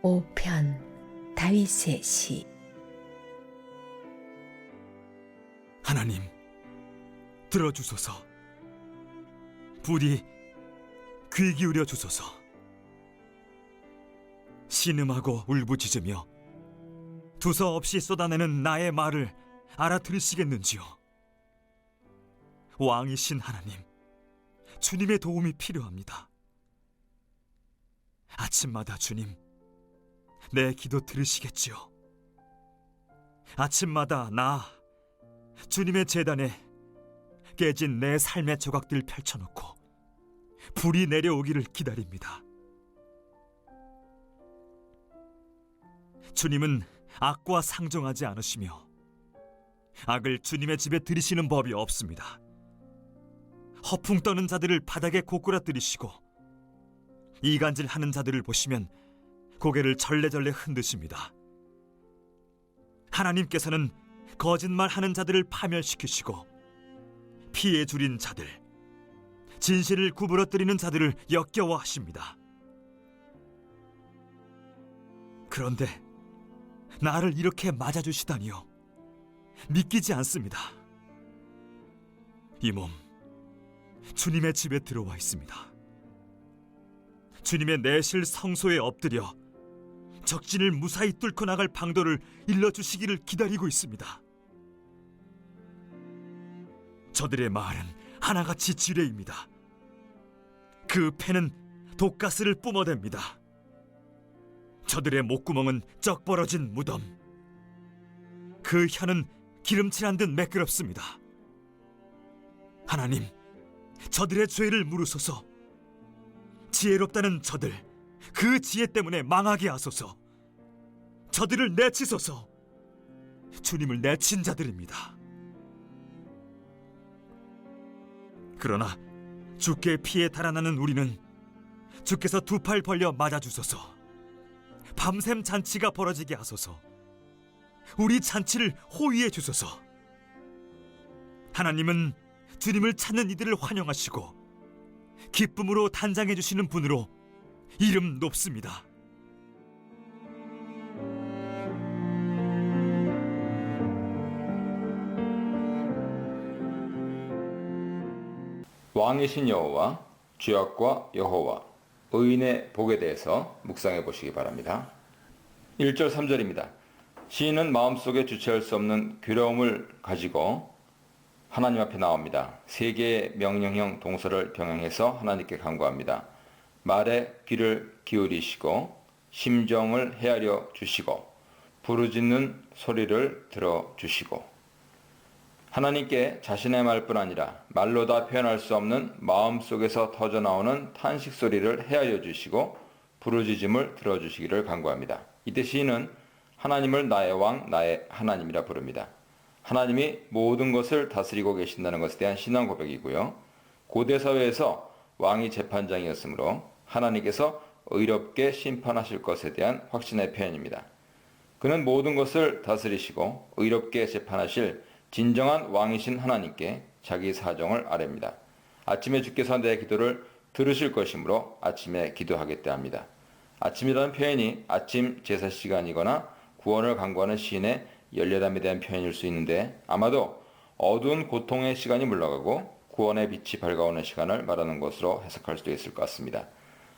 5편 다윗의 시. 하나님, 들어주소서. 부디 귀 기울여 주소서. 신음하고 울부짖으며 두서없이 쏟아내는 나의 말을 알아들으시겠는지요? 왕이신 하나님, 주님의 도움이 필요합니다. 아침마다 주님, 내 기도 들으시겠지요? 아침마다 나, 주님의 제단에 깨진 내 삶의 조각들 펼쳐놓고 불이 내려오기를 기다립니다. 주님은 악과 상종하지 않으시며 악을 주님의 집에 들이시는 법이 없습니다. 허풍 떠는 자들을 바닥에 고꾸라뜨리시고 이간질하는 자들을 보시면 고개를 절레절레 흔드십니다. 하나님께서는 거짓말하는 자들을 파멸시키시고 피해 줄인 자들, 진실을 구부러뜨리는 자들을 역겨워하십니다. 그런데 나를 이렇게 맞아주시다니요, 믿기지 않습니다. 이 몸 주님의 집에 들어와 있습니다. 주님의 내실 성소에 엎드려 적진을 무사히 뚫고 나갈 방도를 일러주시기를 기다리고 있습니다. 저들의 말은 하나같이 지뢰입니다. 그 패는 독가스를 뿜어댑니다. 저들의 목구멍은 쩍 벌어진 무덤, 그 혀는 기름칠한 듯 매끄럽습니다. 하나님, 저들의 죄를 물으소서. 지혜롭다는 저들, 그 지혜 때문에 망하게 하소서. 저들을 내치소서. 주님을 내친 자들입니다. 그러나 주께 피해 달아나는 우리는 주께서 두 팔 벌려 맞아주소서. 밤샘 잔치가 벌어지게 하소서. 우리 잔치를 호위해 주소서. 하나님은 주님을 찾는 이들을 환영하시고 기쁨으로 단장해 주시는 분으로 이름 높습니다. 왕이신 여호와, 죄악과 여호와, 의인의 복에 대해서 묵상해 보시기 바랍니다. 1절 3절입니다. 시인은 마음속에 주체할 수 없는 괴로움을 가지고 하나님 앞에 나옵니다. 세 개의 명령형 동사를 병행해서 하나님께 간구합니다. 말에 귀를 기울이시고 심정을 헤아려 주시고 부르짖는 소리를 들어주시고, 하나님께 자신의 말뿐 아니라 말로 다 표현할 수 없는 마음속에서 터져나오는 탄식 소리를 헤아려 주시고 부르짖음을 들어주시기를 간구합니다. 이때 시인은 하나님을 나의 왕, 나의 하나님이라 부릅니다. 하나님이 모든 것을 다스리고 계신다는 것에 대한 신앙 고백이고요. 고대 사회에서 왕이 재판장이었으므로 하나님께서 의롭게 심판하실 것에 대한 확신의 표현입니다. 그는 모든 것을 다스리시고 의롭게 재판하실 진정한 왕이신 하나님께 자기 사정을 아뢰입니다. 아침에 주께서 내 기도를 들으실 것이므로 아침에 기도하겠다 합니다. 아침이라는 표현이 아침 제사 시간이거나 구원을 간구하는 시인의 열렬함에 대한 표현일 수 있는데, 아마도 어두운 고통의 시간이 물러가고 구원의 빛이 밝아오는 시간을 말하는 것으로 해석할 수도 있을 것 같습니다.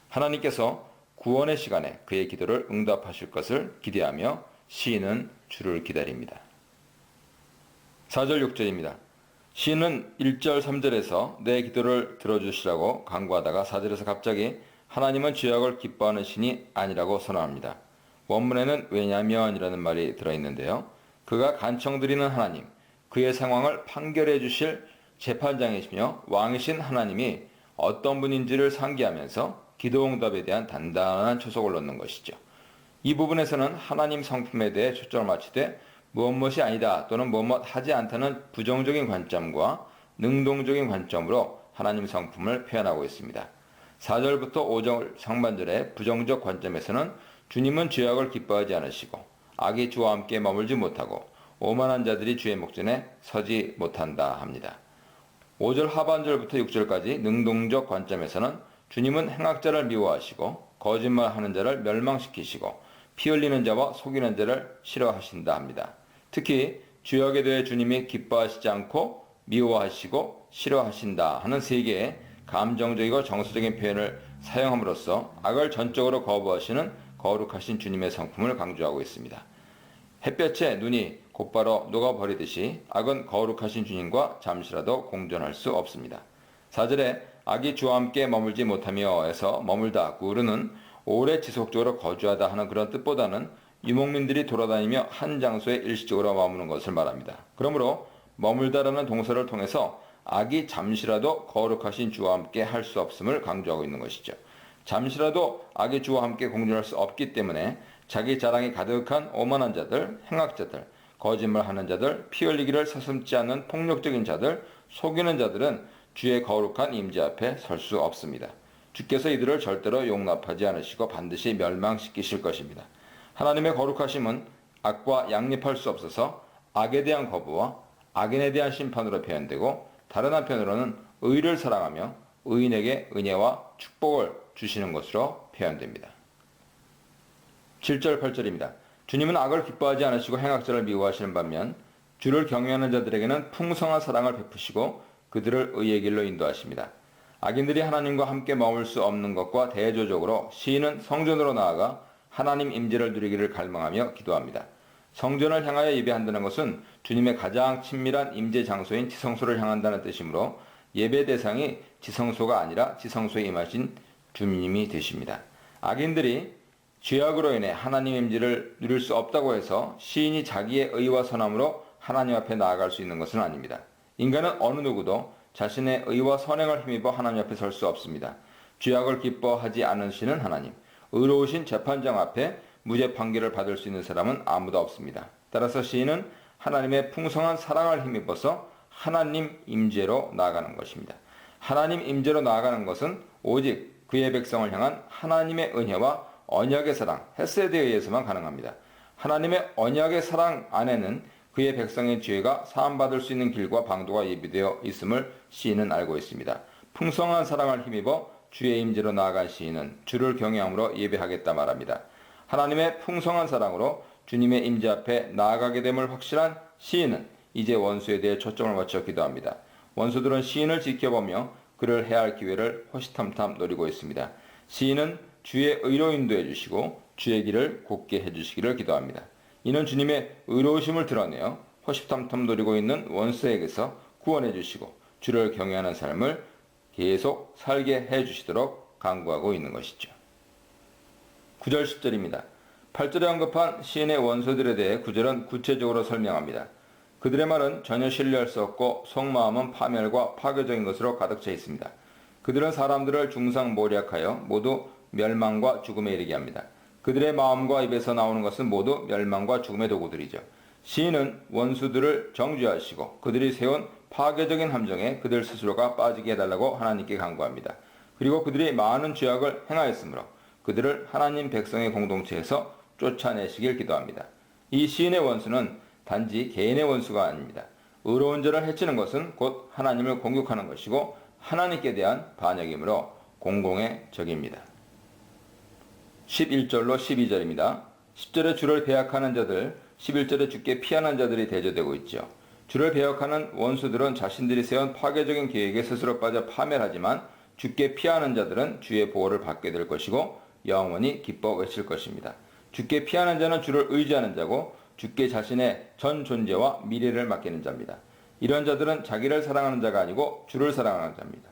하나님께서 구원의 시간에 그의 기도를 응답하실 것을 기대하며 시인은 주를 기다립니다. 4절 6절입니다. 시인은 1절 3절에서 내 기도를 들어주시라고 간구하다가 4절에서 갑자기 하나님은 죄악을 기뻐하는 신이 아니라고 선언합니다. 원문에는 왜냐면이라는 말이 들어있는데요. 그가 간청드리는 하나님, 그의 상황을 판결해 주실 재판장이시며 왕이신 하나님이 어떤 분인지를 상기하면서 기도응답에 대한 단단한 초석을 놓는 것이죠. 이 부분에서는 하나님 성품에 대해 초점을 맞추되 무엇이 아니다 또는 무엇 하지 않다는 부정적인 관점과 능동적인 관점으로 하나님 성품을 표현하고 있습니다. 4절부터 5절 상반절의 부정적 관점에서는 주님은 죄악을 기뻐하지 않으시고 악이 주와 함께 머물지 못하고 오만한 자들이 주의 목전에 서지 못한다 합니다. 5절 하반절부터 6절까지 능동적 관점에서는 주님은 행악자를 미워하시고 거짓말하는 자를 멸망시키시고 피 흘리는 자와 속이는 자를 싫어하신다 합니다. 특히 죄악에 대해 주님이 기뻐하시지 않고 미워하시고 싫어하신다 하는 세 개의 감정적이고 정서적인 표현을 사용함으로써 악을 전적으로 거부하시는 거룩하신 주님의 성품을 강조하고 있습니다. 햇볕에 눈이 곧바로 녹아버리듯이 악은 거룩하신 주님과 잠시라도 공존할 수 없습니다. 4절에 악이 주와 함께 머물지 못하며 에서 머물다 구르는 오래 지속적으로 거주하다 하는 그런 뜻보다는 유목민들이 돌아다니며 한 장소에 일시적으로 머무는 것을 말합니다. 그러므로 머물다라는 동사를 통해서 악이 잠시라도 거룩하신 주와 함께 할 수 없음을 강조하고 있는 것이죠. 잠시라도 악이 주와 함께 공존할 수 없기 때문에 자기 자랑이 가득한 오만한 자들, 행악자들, 거짓말하는 자들, 피 흘리기를 서슴지 않는 폭력적인 자들, 속이는 자들은 주의 거룩한 임재 앞에 설 수 없습니다. 주께서 이들을 절대로 용납하지 않으시고 반드시 멸망시키실 것입니다. 하나님의 거룩하심은 악과 양립할 수 없어서 악에 대한 거부와 악인에 대한 심판으로 표현되고, 다른 한편으로는 의를 사랑하며 의인에게 은혜와 축복을 주시는 것으로 표현됩니다. 7절 8절입니다. 주님은 악을 기뻐하지 않으시고 행악자를 미워하시는 반면 주를 경외하는 자들에게는 풍성한 사랑을 베푸시고 그들을 의의 길로 인도하십니다. 악인들이 하나님과 함께 머물 수 없는 것과 대조적으로 시인은 성전으로 나아가 하나님 임재를 누리기를 갈망하며 기도합니다. 성전을 향하여 예배한다는 것은 주님의 가장 친밀한 임재 장소인 지성소를 향한다는 뜻이므로 예배 대상이 지성소가 아니라 지성소에 임하신 주님이 되십니다. 악인들이 죄악으로 인해 하나님 임재를 누릴 수 없다고 해서 시인이 자기의 의와 선함으로 하나님 앞에 나아갈 수 있는 것은 아닙니다. 인간은 어느 누구도 자신의 의와 선행을 힘입어 하나님 앞에 설 수 없습니다. 죄악을 기뻐하지 않으시는 하나님, 의로우신 재판장 앞에 무죄 판결을 받을 수 있는 사람은 아무도 없습니다. 따라서 시인은 하나님의 풍성한 사랑을 힘입어서 하나님 임재로 나아가는 것입니다. 하나님 임재로 나아가는 것은 오직 그의 백성을 향한 하나님의 은혜와 언약의 사랑, 헤세드에 의해서만 가능합니다. 하나님의 언약의 사랑 안에는 그의 백성의 죄가 사함받을 수 있는 길과 방도가 예비되어 있음을 시인은 알고 있습니다. 풍성한 사랑을 힘입어 주의 임재로 나아간 시인은 주를 경외함으로 예배하겠다 말합니다. 하나님의 풍성한 사랑으로 주님의 임재 앞에 나아가게 됨을 확신한 시인은 이제 원수에 대해 초점을 맞춰 기도합니다. 원수들은 시인을 지켜보며 그를 해할 기회를 호시탐탐 노리고 있습니다. 시인은 주의 의로 인도해 주시고 주의 길을 곧게 해주시기를 기도합니다. 이는 주님의 의로우심을 드러내어 호시탐탐 노리고 있는 원수에게서 구원해 주시고 주를 경외하는 삶을 계속 살게 해주시도록 간구하고 있는 것이죠. 9절 10절입니다. 8절에 언급한 시인의 원수들에 대해 9절은 구체적으로 설명합니다. 그들의 말은 전혀 신뢰할 수 없고 속마음은 파멸과 파괴적인 것으로 가득 차 있습니다. 그들은 사람들을 중상모략하여 모두 멸망과 죽음에 이르게 합니다. 그들의 마음과 입에서 나오는 것은 모두 멸망과 죽음의 도구들이죠. 시인은 원수들을 정죄하시고 그들이 세운 파괴적인 함정에 그들 스스로가 빠지게 해달라고 하나님께 간구합니다. 그리고 그들이 많은 죄악을 행하였으므로 그들을 하나님 백성의 공동체에서 쫓아내시길 기도합니다. 이 시인의 원수는 단지 개인의 원수가 아닙니다. 의로운 자를 해치는 것은 곧 하나님을 공격하는 것이고 하나님께 대한 반역이므로 공공의 적입니다. 11절로 12절입니다. 10절에 주를 배역하는 자들, 11절에 주께 피하는 자들이 대조되고 있죠. 주를 배역하는 원수들은 자신들이 세운 파괴적인 계획에 스스로 빠져 파멸하지만 주께 피하는 자들은 주의 보호를 받게 될 것이고 영원히 기뻐 외칠 것입니다. 주께 피하는 자는 주를 의지하는 자고 주께 자신의 전 존재와 미래를 맡기는 자입니다. 이런 자들은 자기를 사랑하는 자가 아니고 주를 사랑하는 자입니다.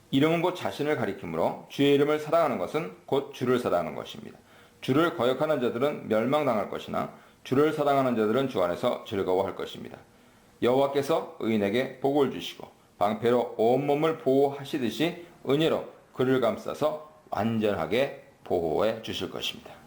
이름은 곧 자신을 가리키므로 주의 이름을 사랑하는 것은 곧 주를 사랑하는 것입니다. 주를 거역하는 자들은 멸망당할 것이나 주를 사랑하는 자들은 주 안에서 즐거워할 것입니다. 여호와께서 의인에게 복을 주시고 방패로 온몸을 보호하시듯이 은혜로 그를 감싸서 완전하게 보호해 주실 것입니다.